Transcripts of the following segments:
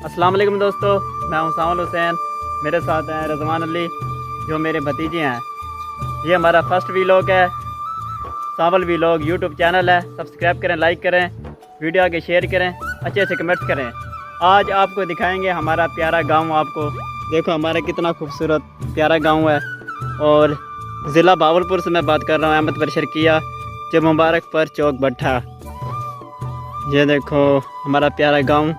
अस्सलाम वालेकुम दोस्तों, मैं हूं सावल हुसैन। मेरे साथ हैं रज़वान अली जो मेरे भतीजे हैं। ये हमारा फर्स्ट वीलॉग है। सावल वीलॉग यूट्यूब चैनल है। सब्सक्राइब करें, लाइक करें, वीडियो आगे शेयर करें, अच्छे से कमेंट्स करें। आज आपको दिखाएंगे हमारा प्यारा गांव। आपको देखो हमारा कितना खूबसूरत प्यारा गांव है। और ज़िला भावलपुर से मैं बात कर रहा हूँ, अहमदपुर शर्किया, जो मुबारकपुर चौक भट्ठा। ये देखो हमारा प्यारा गांव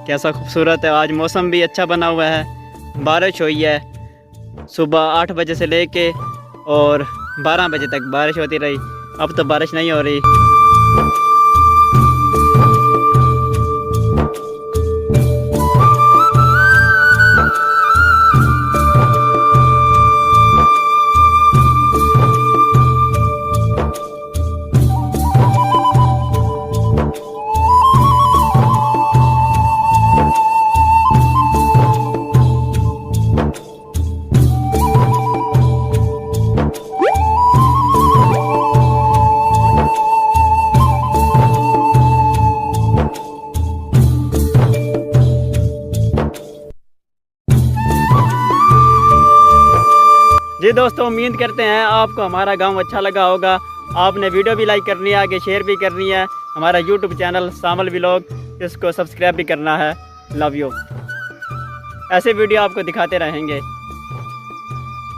कैसा खूबसूरत है। आज मौसम भी अच्छा बना हुआ है। बारिश हुई है सुबह 8 बजे से लेके और 12 बजे तक बारिश होती रही। अब तो बारिश नहीं हो रही। जी दोस्तों, उम्मीद करते हैं आपको हमारा गांव अच्छा लगा होगा। आपने वीडियो भी लाइक करनी है, आगे शेयर भी करनी है। हमारा यूट्यूब चैनल सावल व्लॉग, इसको सब्सक्राइब भी करना है। Love you. ऐसे वीडियो आपको दिखाते रहेंगे।